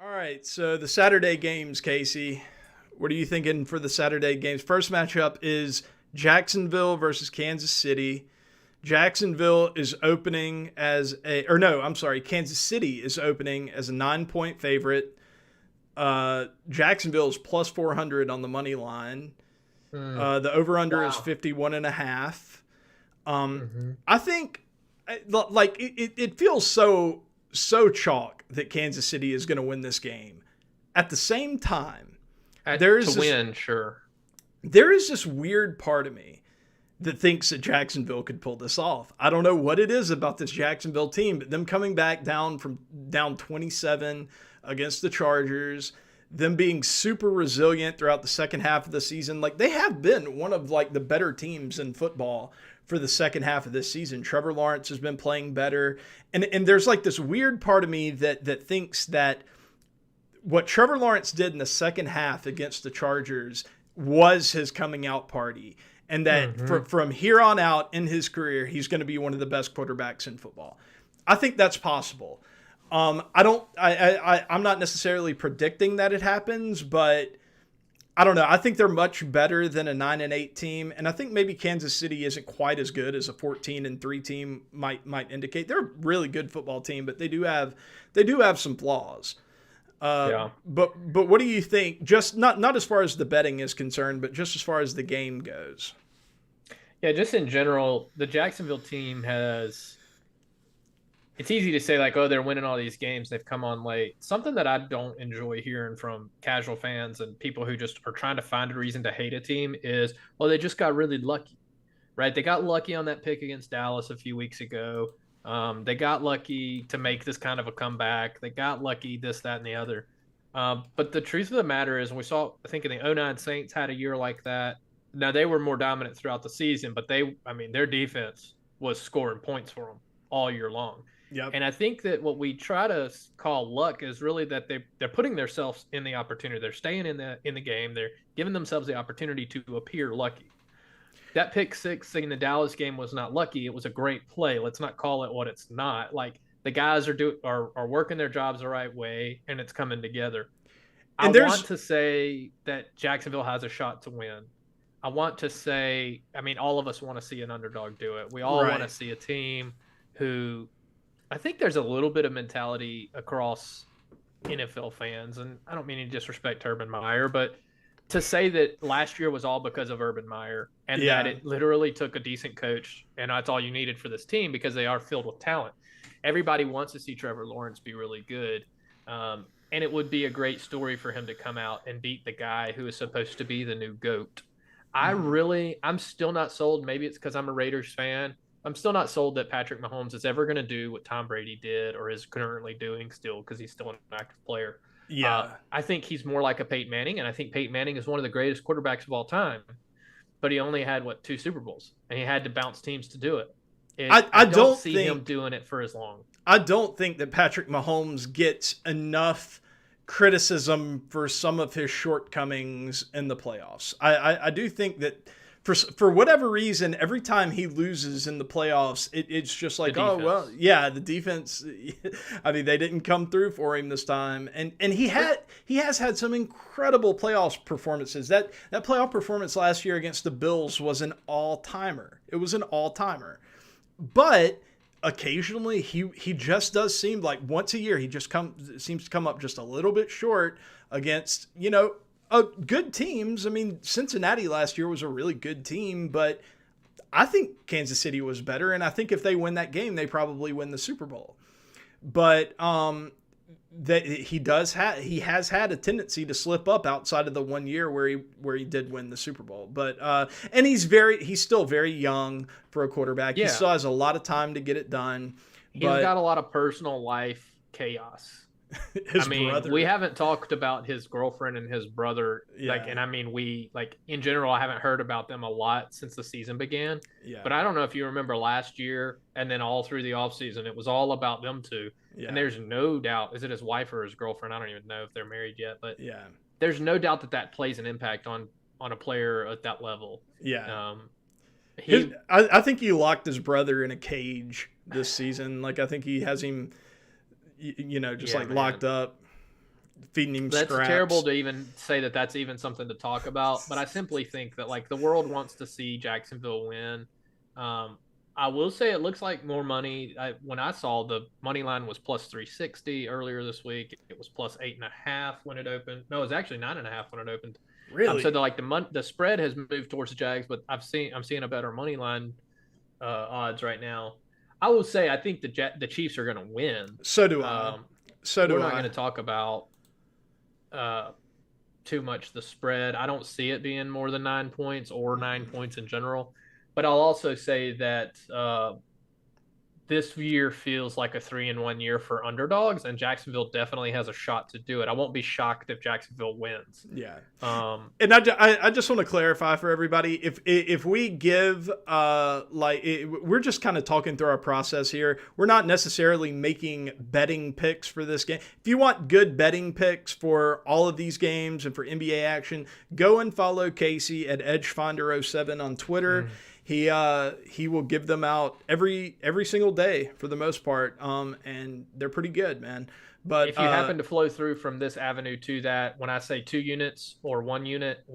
All right, so the Saturday games, Casey. What are you thinking for the Saturday games? First matchup is Jacksonville versus Kansas City. Jacksonville is opening as Kansas City is opening as a 9-point favorite. Jacksonville is plus 400 on the money line. The over-under is 51.5. I think, it feels so chalk that Kansas City is going to win this game. At the same time, there is this weird part of me that thinks that Jacksonville could pull this off. I don't know what it is about this Jacksonville team, but them coming back down 27 against the Chargers, them being super resilient throughout the second half of the season. Like, they have been one of the better teams in football for the second half of this season. Trevor Lawrence has been playing better. And there's this weird part of me that thinks that what Trevor Lawrence did in the second half against the Chargers was his coming out party. And that from here on out in his career, he's going to be one of the best quarterbacks in football. I think that's possible. I'm not necessarily predicting that it happens, but I don't know. I think they're much better than a 9-8 team, and I think maybe Kansas City isn't quite as good as a 14-3 team might indicate. They're a really good football team, but they do have some flaws. But what do you think? Just not as far as the betting is concerned, but just as far as the game goes. Yeah, just in general, the Jacksonville team it's easy to say oh, they're winning all these games. They've come on late. Something that I don't enjoy hearing from casual fans and people who just are trying to find a reason to hate a team is, well, they just got really lucky, right? They got lucky on that pick against Dallas a few weeks ago. They got lucky to make this kind of a comeback. They got lucky this, that, and the other. But the truth of the matter is, we saw, I think in the 2009 Saints had a year like that. Now, they were more dominant throughout the season, but their defense was scoring points for them all year long. Yep. And I think that what we try to call luck is really that they're putting themselves in the opportunity. They're staying in the game. They're giving themselves the opportunity to appear lucky. That pick six in the Dallas game was not lucky. It was a great play. Let's not call it what it's not. The guys are working their jobs the right way, and it's coming together. I want to say that Jacksonville has a shot to win. I want to say, all of us want to see an underdog do it. We all want to see a team who, I think there's a little bit of mentality across NFL fans, and I don't mean to disrespect Urban Meyer, but to say that last year was all because of Urban Meyer and that it literally took a decent coach and that's all you needed for this team because they are filled with talent. Everybody wants to see Trevor Lawrence be really good. And it would be a great story for him to come out and beat the guy who is supposed to be the new GOAT. I'm still not sold. Maybe it's because I'm a Raiders fan. I'm still not sold that Patrick Mahomes is ever going to do what Tom Brady did or is currently doing still because he's still an active player. Yeah. I think he's more like a Peyton Manning, and I think Peyton Manning is one of the greatest quarterbacks of all time. But he only had, 2 Super Bowls, and he had to bounce teams to do it. I don't see him doing it for as long. I don't think that Patrick Mahomes gets enough criticism for some of his shortcomings in the playoffs. I do think that for whatever reason, every time he loses in the playoffs, it's just the defense. They didn't come through for him this time, and he has had some incredible playoff performances. That playoff performance last year against the Bills was an all-timer. It was an all-timer, but occasionally he just does seem like once a year he just seems to come up just a little bit short against good teams. Cincinnati last year was a really good team, but I think Kansas City was better, and I think if they win that game, they probably win the Super Bowl. But that he has had a tendency to slip up outside of the 1 year where he did win the Super Bowl. But and he's still very young for a quarterback. Yeah. He still has a lot of time to get it done. He's got a lot of personal life chaos. His brother. We haven't talked about his girlfriend and his brother. Yeah. In general, I haven't heard about them a lot since the season began. Yeah. But I don't know if you remember last year and then all through the offseason, it was all about them two. Yeah. And there's no doubt, is it his wife or his girlfriend? I don't even know if they're married yet, but yeah, there's no doubt that plays an impact on a player at that level. Yeah. I think he locked his brother in a cage this season. I think he has him locked up. feeding him That's scraps. terrible to even say that that's even something to talk about. But I simply think that like the world wants to see Jacksonville win. I will say it looks like more money. When I saw the money line was plus 360 earlier this week, it was plus 8.5 when it opened. No, it was actually 9.5 when it opened. Really? So the spread has moved towards the Jags, but I'm seeing a better money line odds right now. I will say I think the Chiefs are going to win. So do I. We're not going to talk about too much the spread. I don't see it being more than 9 points or 9 points in general. But I'll also say that this year feels like a 3-1 year for underdogs, and Jacksonville definitely has a shot to do it. I won't be shocked if Jacksonville wins. Yeah. And I just want to clarify for everybody, if we give we're just kind of talking through our process here. We're not necessarily making betting picks for this game. If you want good betting picks for all of these games and for NBA action, go and follow Casey at EdgeFinder07 on Twitter. He will give them out every single day for the most part, and they're pretty good, man. But if you happen to flow through from this avenue to that, when I say 2 units or 1 unit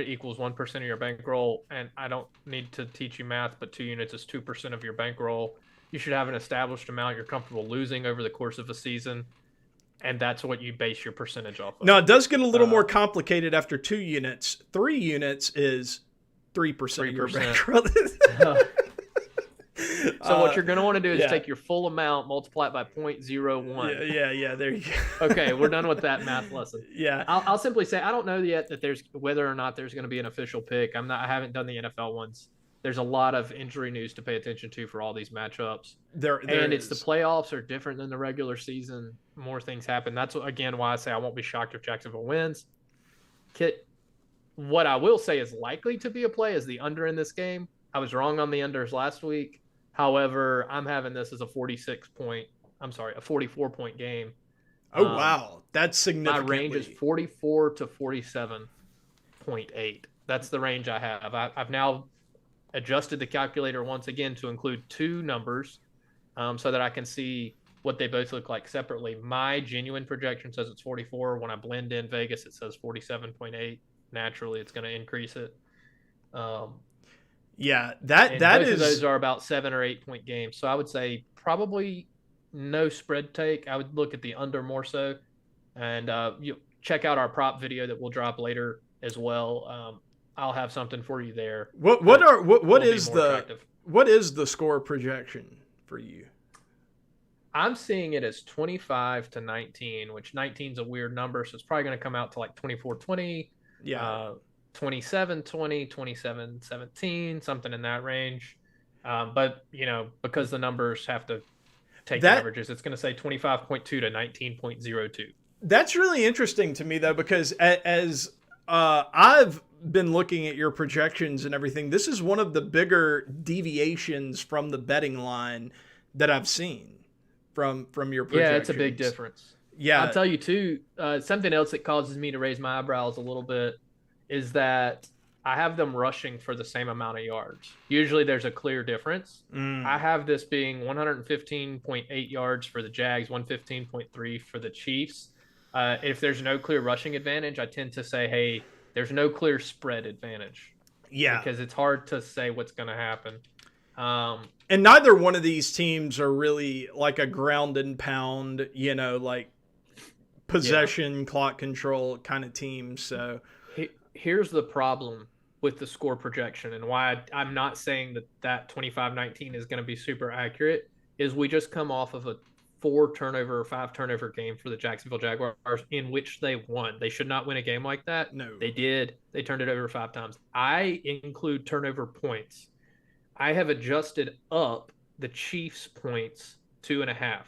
equals 1% of your bankroll, and I don't need to teach you math, but 2 units is 2% of your bankroll. You should have an established amount you're comfortable losing over the course of a season, and that's what you base your percentage off of. Now, it does get a little more complicated after 2 units. 3 units is 3% of your bankroll. So what you're going to want to do is take your full amount, multiply it by 0.01. Yeah. There you go. Okay, we're done with that math lesson. Yeah. I'll simply say I don't know yet that there's whether or not there's going to be an official pick. I haven't done the NFL ones. There's a lot of injury news to pay attention to for all these matchups. It's the playoffs are different than the regular season. More things happen. That's again why I say I won't be shocked if Jacksonville wins. What I will say is likely to be a play is the under in this game. I was wrong on the unders last week. However, I'm having this as a 44-point game. Oh, wow. That's significant. My range is 44 to 47.8. That's the range I have. I've now adjusted the calculator once again to include 2 numbers so that I can see what they both look like separately. My genuine projection says it's 44. When I blend in Vegas, it says 47.8. Naturally, it's going to increase it. Yeah, both of those are about 7 or 8 point games. So I would say probably no spread take. I would look at the under more so, and you check out our prop video that we'll drop later as well. I'll have something for you there. What is the score projection for you? I'm seeing it as 25 to 19, which 19 is a weird number, so it's probably going to come out to like 24-20. Yeah. 27-20, 27-17, something in that range. But, because the numbers have to take averages, it's going to say 25.2 to 19.02. That's really interesting to me, though, because as I've been looking at your projections and everything, this is one of the bigger deviations from the betting line that I've seen from your projections. Yeah, it's a big difference. Yeah. I'll tell you, too, something else that causes me to raise my eyebrows a little bit is that I have them rushing for the same amount of yards. Usually there's a clear difference. I have this being 115.8 yards for the Jags, 115.3 for the Chiefs. If there's no clear rushing advantage, I tend to say, hey, there's no clear spread advantage. Yeah. Because it's hard to say what's going to happen. And neither one of these teams are really like a ground and pound, like possession, clock control kind of team. So here's the problem with the score projection and why I'm not saying that 25-19 is going to be super accurate is we just come off of a 4-turnover or 5-turnover game for the Jacksonville Jaguars in which they won. They should not win a game like that. No. They did. They turned it over 5 times. I include turnover points. I have adjusted up the Chiefs points 2.5. I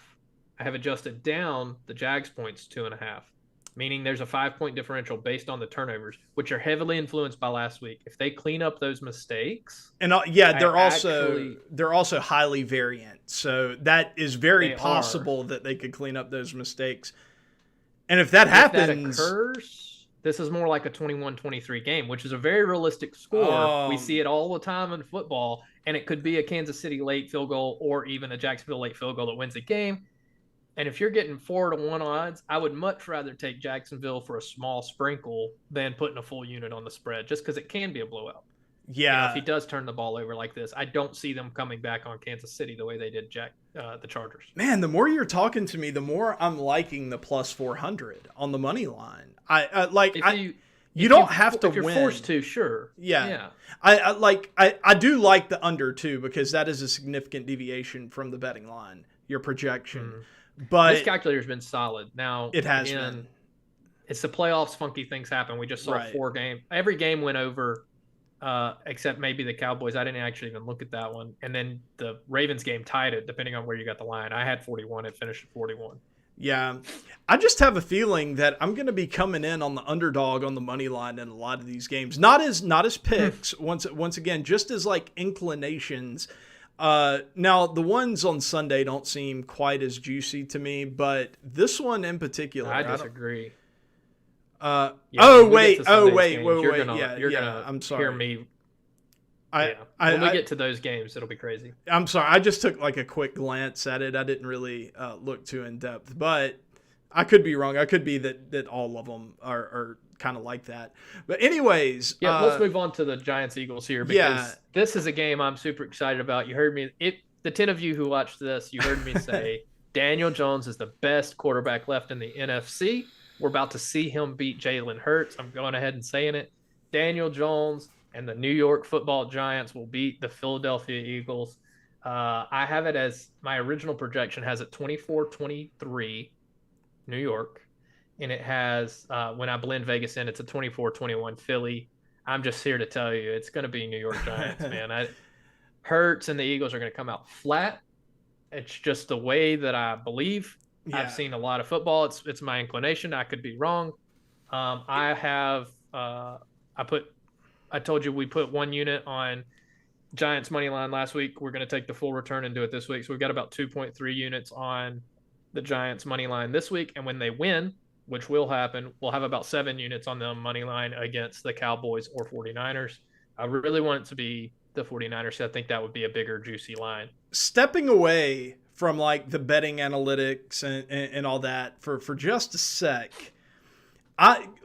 have adjusted down the Jags points 2.5. Meaning there's a 5-point differential based on the turnovers, which are heavily influenced by last week. If they clean up those mistakes, and they're also highly variant, so that is very possible that they could clean up those mistakes. And if that happens, that occurs, this is more like a 21-23 game, which is a very realistic score. We see it all the time in football, and it could be a Kansas City late field goal or even a Jacksonville late field goal that wins the game. And if you're getting 4-1 odds, I would much rather take Jacksonville for a small sprinkle than putting a full unit on the spread, just because it can be a blowout. If he Yeah. does turn the ball over like this, I don't see them coming back on Kansas City the way they did the Chargers. Man, the more you're talking to me, the more I'm liking the plus 400 on the money line. You don't have to if you're win. forced to, sure. Yeah. I do like the under too, because that is a significant deviation from the betting line, your projection. But this calculator's been solid. Now it has been. It's the playoffs. Funky things happen. We just saw 4 games. Every game went over, except maybe the Cowboys. I didn't actually even look at that one. And then the Ravens game tied it, depending on where you got the line. I had 41. It finished at 41. Yeah. I just have a feeling that I'm going to be coming in on the underdog on the money line in a lot of these games. Not as picks, once again, just as like inclinations. Now the ones on Sunday don't seem quite as juicy to me, but this one in particular, I disagree. Wait. You're gonna I'm sorry. Hear me. When we get to those games, it'll be crazy. I'm sorry. I just took like a quick glance at it. I didn't really look too in depth, but I could be wrong. I could be that all of them are kind of like that. But anyways, let's move on to the Giants-Eagles here, because this is a game I'm super excited about. You heard me. The 10 of you who watched this, you heard me say Daniel Jones is the best quarterback left in the NFC. We're about to see him beat Jalen Hurts. I'm going ahead and saying it. Daniel Jones and the New York Football Giants will beat the Philadelphia Eagles. I have it as my original projection has it 24-23 New York. And it has, when I blend Vegas in, it's a 24-21 Philly. I'm just here to tell you, it's going to be New York Giants, man. Hurts and the Eagles are going to come out flat. It's just the way that I believe. Yeah. I've seen a lot of football. It's my inclination. I could be wrong. I told you we put 1 unit on Giants money line last week. We're going to take the full return and do it this week. So we've got about 2.3 units on the Giants money line this week. And when they win, which will happen, we'll have about 7 units on the money line against the Cowboys or 49ers. I really want it to be the 49ers. I think that would be a bigger, juicy line. Stepping away from like the betting analytics and all that for just a sec,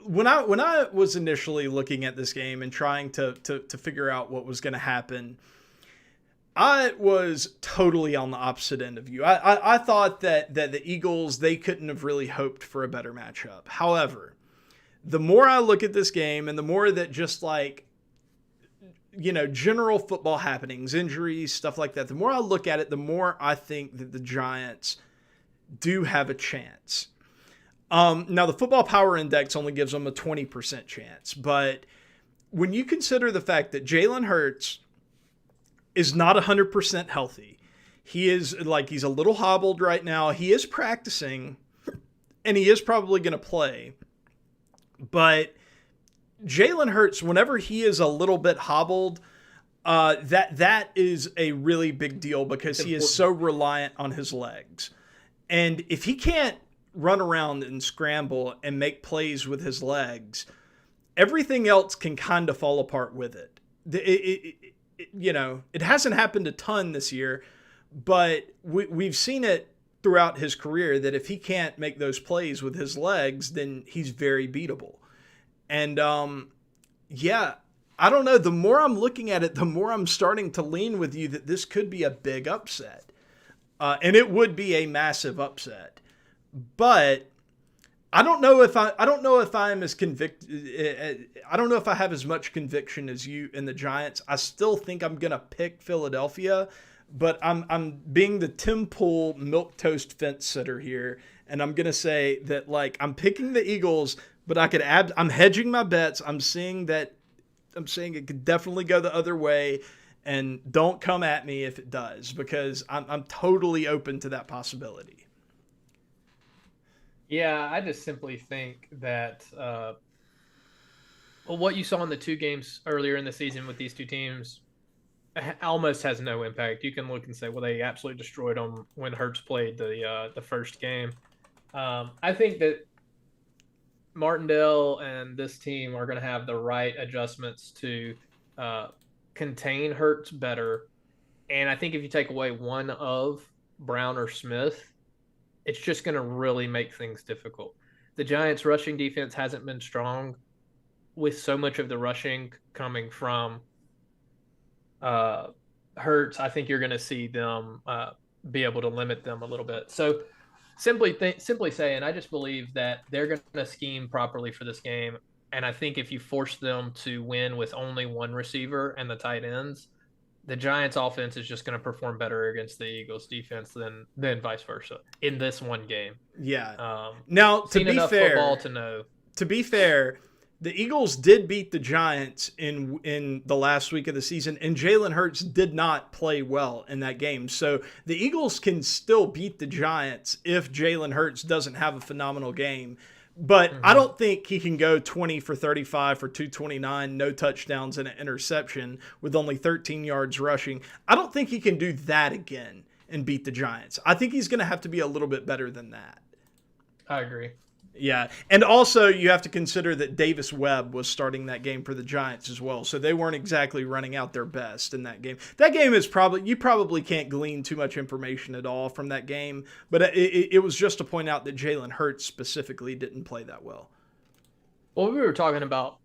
when I was initially looking at this game and trying to figure out what was going to happen, I was totally on the opposite end of you. I thought that the Eagles, they couldn't have really hoped for a better matchup. However, the more I look at this game and the more that just like, general football happenings, injuries, stuff like that, the more I look at it, the more I think that the Giants do have a chance. Now, the Football Power Index only gives them a 20% chance. But when you consider the fact that Jalen Hurts is not 100% healthy, he's a little hobbled right now. He is practicing, and he is probably going to play. But Jalen Hurts, whenever he is a little bit hobbled, that is a really big deal because he is so reliant on his legs. And if he can't run around and scramble and make plays with his legs, everything else can kind of fall apart with it. It hasn't happened a ton this year, but we've seen it throughout his career that if he can't make those plays with his legs, then he's very beatable. And, I don't know. The more I'm looking at it, the more I'm starting to lean with you that this could be a big upset. And it would be a massive upset. But I don't know if I'm as convicted. I don't know if I have as much conviction as you in the Giants. I still think I'm going to pick Philadelphia, but I'm being the Tim Pool milquetoast fence sitter here. And I'm going to say that I'm picking the Eagles, but I'm hedging my bets. I'm saying it could definitely go the other way, and don't come at me if it does, because I'm totally open to that possibility. Yeah, I just simply think that what you saw in the 2 games earlier in the season with these 2 teams almost has no impact. You can look and say, well, they absolutely destroyed them when Hurts played the first game. I think that Martindale and this team are going to have the right adjustments to contain Hurts better. And I think if you take away one of Brown or Smith, it's just going to really make things difficult. The Giants' rushing defense hasn't been strong, with so much of the rushing coming from Hurts. I think you're going to see them be able to limit them a little bit. So simply saying, I just believe that they're going to scheme properly for this game. And I think if you force them to win with only one receiver and the tight ends, the Giants offense is just going to perform better against the Eagles defense than vice versa in this one game. Yeah. Now, to be enough fair, football to know. To be fair, the Eagles did beat the Giants in the last week of the season, and Jalen Hurts did not play well in that game. So the Eagles can still beat the Giants if Jalen Hurts doesn't have a phenomenal game. But I don't think he can go 20 for 35 for 229, no touchdowns and an interception with only 13 yards rushing. I don't think he can do that again and beat the Giants. I think he's going to have to be a little bit better than that. I agree. Yeah, and also you have to consider that Davis Webb was starting that game for the Giants as well, so they weren't exactly running out their best in that game. That game is you probably can't glean too much information at all from that game, but it was just to point out that Jalen Hurts specifically didn't play that well. Well, we were talking about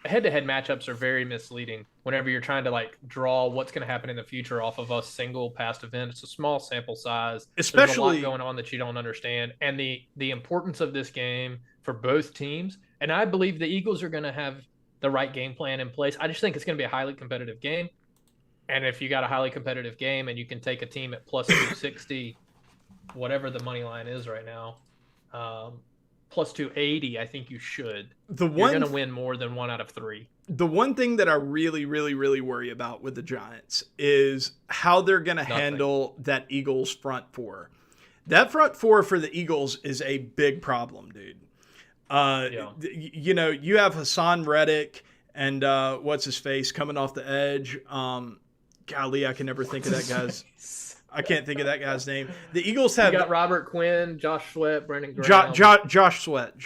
head-to-head matchups are very misleading whenever you're trying to like draw what's going to happen in the future off of a single past event. It's a small sample size. Especially, there's a lot going on that you don't understand, and the importance of this game for both teams. And I believe the Eagles are going to have the right game plan in place. I just think it's going to be a highly competitive game. And if you got a highly competitive game and you can take a team at plus 260, whatever the money line is right now, plus 280, I think you should. You're going to win more than 1 out of 3. The one thing that I really, really, really worry about with the Giants is how they're going to handle that Eagles front four. That front four for the Eagles is a big problem, dude. You know, you have Hassan Reddick and what's his face coming off the edge. Golly, I can never think of that guy's. I can't think of that guy's name. The Eagles have got Robert Quinn, Josh Sweat, Brandon Graham. Josh Sweat.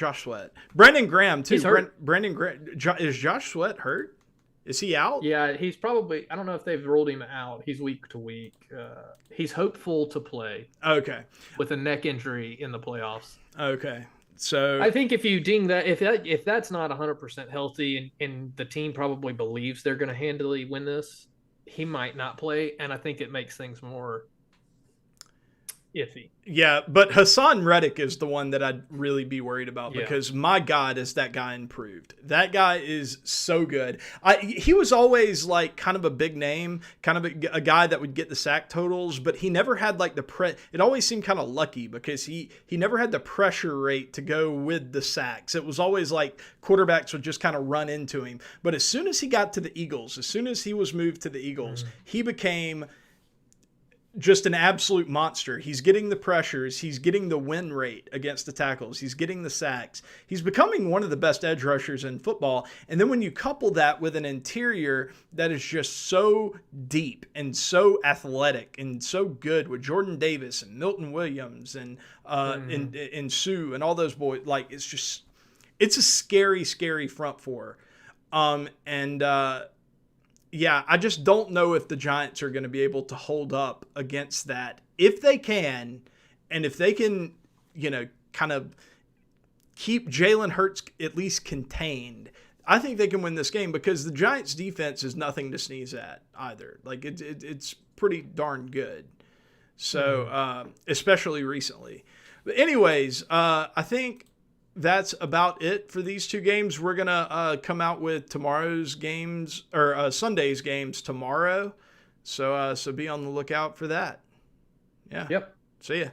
Brandon Graham too. He's hurt. Brandon Graham. Is Josh Sweat hurt? Is he out? Yeah, he's probably. I don't know if they've ruled him out. He's week to week. He's hopeful to play. Okay. With a neck injury in the playoffs. Okay. So I think if you ding that, if that's not 100% healthy, and the team probably believes they're going to handily win this, he might not play, and I think it makes things more iffy. Yeah, but Hassan Reddick is the one that I'd really be worried about because my God, is that guy improved. That guy is so good. He was always like kind of a big name, kind of a guy that would get the sack totals, but he never had like it always seemed kind of lucky because he never had the pressure rate to go with the sacks. It was always like quarterbacks would just kind of run into him. But as soon as he got to the Eagles, as soon as he was moved to the Eagles, he became just an absolute monster. He's getting the pressures. He's getting the win rate against the tackles. He's getting the sacks. He's becoming one of the best edge rushers in football. And then when you couple that with an interior that is just so deep and so athletic and so good with Jordan Davis and Milton Williams and Sue and all those boys, like it's a scary, scary front four. Yeah, I just don't know if the Giants are going to be able to hold up against that. If they can, and if they can, you know, kind of keep Jalen Hurts at least contained, I think they can win this game because the Giants' defense is nothing to sneeze at either. Like, it's pretty darn good. So, especially recently. But anyways, I think that's about it for these two games. We're going to come out with tomorrow's games or Sunday's games tomorrow. So be on the lookout for that. Yeah. Yep. See ya.